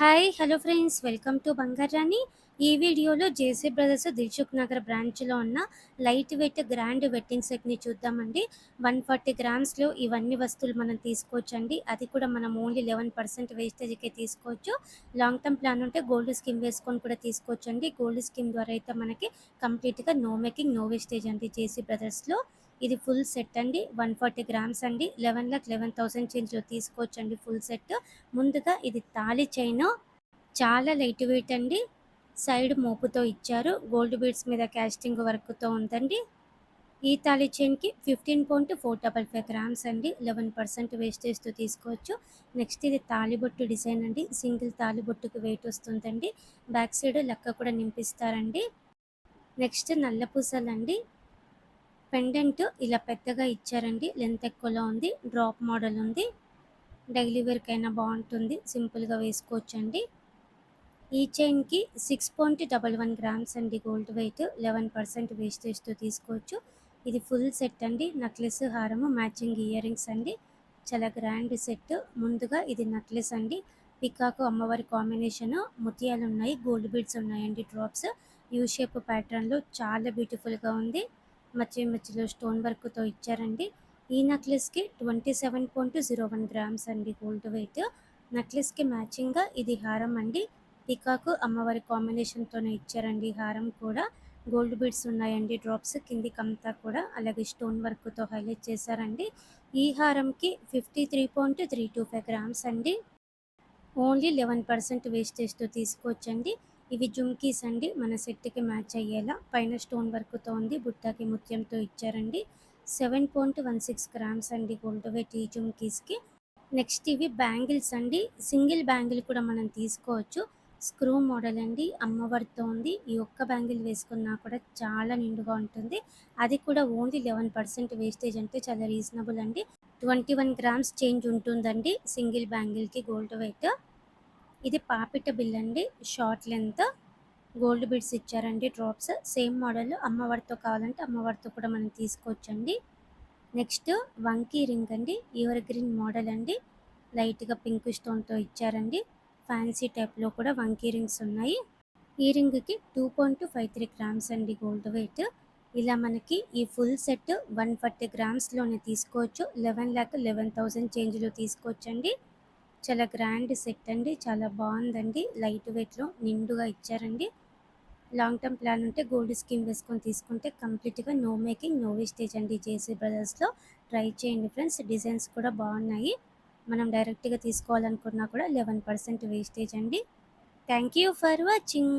Hi hello friends, welcome to Bangarani. ఈ వీడియోలో JC brothers Dilsukh Nagar బ్రాంచ్లో ఉన్న లైట్ వెయిట్ గ్రాండ్ వెడ్డింగ్ సెట్ని చూద్దామండి. 140 గ్రామ్స్లో ఇవన్నీ వస్తువులు మనం తీసుకోవచ్చండి. అది కూడా మనం ఓన్లీ 11% వేస్టేజ్కే తీసుకోవచ్చు. లాంగ్ టర్మ్ ప్లాన్ ఉంటే గోల్డ్ స్కీమ్ వేసుకొని కూడా తీసుకోవచ్చండి. గోల్డ్ స్కీమ్ ద్వారా అయితే మనకి కంప్లీట్గా నో మేకింగ్ నో వేస్టేజ్ అండి జేసీ బ్రదర్స్లో. ఇది ఫుల్ సెట్ అండి. 140 గ్రామ్స్ అండి. 11,11,000 చేంజ్లో తీసుకోవచ్చండి ఫుల్ సెట్. ముందుగా ఇది తాళి చైను, చాలా లైట్ వెయిట్ అండి. సైడ్ మోపుతో ఇచ్చారు. గోల్డ్ బీడ్స్ మీద క్యాస్టింగ్ వర్క్తో ఉందండి. ఈ తాళి చైన్కి 15.455 గ్రామ్స్ అండి. 11% వేస్టేజ్తో తీసుకోవచ్చు. నెక్స్ట్ ఇది తాళిబొట్టు డిజైన్ అండి. సింగిల్ తాళిబొట్టుకు వెయిట్ వస్తుందండి. బ్యాక్ సైడ్ లక్క కూడా నింపిస్తారండి. నెక్స్ట్ నల్ల పూసలండి. పెండెంట్ ఇలా పెద్దగా ఇచ్చారండి. లెంత్ ఎక్కువలో ఉంది. డ్రాప్ మోడల్ ఉంది. డైలీ వేర్కైనా బాగుంటుంది. సింపుల్గా వేసుకోవచ్చండి. ఈ చైన్కి 6.11 గ్రామ్స్ అండి గోల్డ్ వెయిట్. 11% వేస్టేజ్తో తీసుకోవచ్చు. ఇది ఫుల్ సెట్ అండి. నెక్లెస్, హారము, మ్యాచింగ్ ఇయర్ రింగ్స్ అండి. చాలా గ్రాండ్ సెట్. ముందుగా ఇది నెక్లెస్ అండి. పికాకు అమ్మవారి కాంబినేషన్, ముత్యాలు ఉన్నాయి, గోల్డ్ బీడ్స్ ఉన్నాయండి. డ్రాప్స్ యూ షేప్ ప్యాటర్న్లో చాలా బ్యూటిఫుల్గా ఉంది. మధ్య మధ్యలో స్టోన్ వర్క్తో ఇచ్చారండి. ఈ నెక్లెస్కి 27.01 గ్రామ్స్ అండి గోల్డ్ వెయిట్. నెక్లెస్కి మ్యాచింగ్గా ఇది హారం అండి. పికాకు అమ్మవారి కాంబినేషన్తోనే ఇచ్చారండి. హారం కూడా గోల్డ్ బీడ్స్ ఉన్నాయండి. డ్రాప్స్ కిందికంతా కూడా అలాగే స్టోన్ వర్క్తో హైలైట్ చేశారండి. ఈ హారంకి 53.325 గ్రామ్స్ అండి. ఓన్లీ 11% వేస్టేజ్తో తీసుకోవచ్చండి. ఇవి జుమ్కీస్ అండి. మన సెట్కి మ్యాచ్ అయ్యేలా పైన స్టోన్ వర్క్తో ఉంది. బుట్టాకి ముత్యంతో ఇచ్చారండి. 7.16 గ్రామ్స్ అండి గోల్డ్ వెయిట్ ఈ జుమ్కీస్కి. నెక్స్ట్ ఇవి బ్యాంగిల్స్ అండి. సింగిల్ బ్యాంగిల్ కూడా మనం తీసుకోవచ్చు. స్క్రూ మోడల్ అండి. అమ్మవారితో ఉంది. ఈ ఒక్క బ్యాంగిల్ వేసుకున్నా కూడా చాలా నిండుగా ఉంటుంది. అది కూడా ఓన్లీ 11% వేస్టేజ్ అంటే చాలా రీజనబుల్ అండి. 21 గ్రామ్స్ చేంజ్ ఉంటుందండి సింగిల్ బ్యాంగిల్కి గోల్డ్ వెయిట్. ఇది పాపిట బిల్ అండి. షార్ట్ లెంత్ గోల్డ్ బిడ్స్ ఇచ్చారండి. Drops same model. అమ్మవారితో కావాలంటే అమ్మవారితో కూడా మనం తీసుకోవచ్చండి. నెక్స్ట్ వంకీ రింగ్ అండి. ఎవర్ గ్రీన్ మోడల్ అండి. లైట్గా పింక్ స్టోన్తో ఇచ్చారండి. ఫ్యాన్సీ టైప్లో కూడా వంకీ రింగ్స్ ఉన్నాయి. ఈ రింగ్కి 2.53 గ్రామ్స్ అండి గోల్డ్ వెయిట్. ఇలా మనకి ఈ ఫుల్ సెట్ 140 గ్రామ్స్లోనే తీసుకోవచ్చు. 11,11,000 చేంజ్లో తీసుకోవచ్చండి. చాలా గ్రాండ్ సెట్ అండి. చాలా బాగుందండి. లైట్ వెయిట్లో నిండుగా ఇచ్చారండి. లాంగ్ టర్మ్ ప్లాన్ ఉంటే గోల్డ్ స్కీమ్ వేసుకొని తీసుకుంటే కంప్లీట్గా నో మేకింగ్ నో వేస్టేజ్ అండి. జేసీ బ్రదర్స్లో ట్రై చేయండి ఫ్రెండ్స్. డిజైన్స్ కూడా బాగున్నాయి. మనం డైరెక్ట్గా తీసుకోవాలనుకున్నా కూడా 11% వేస్టేజ్ అండి. Thank you for watching.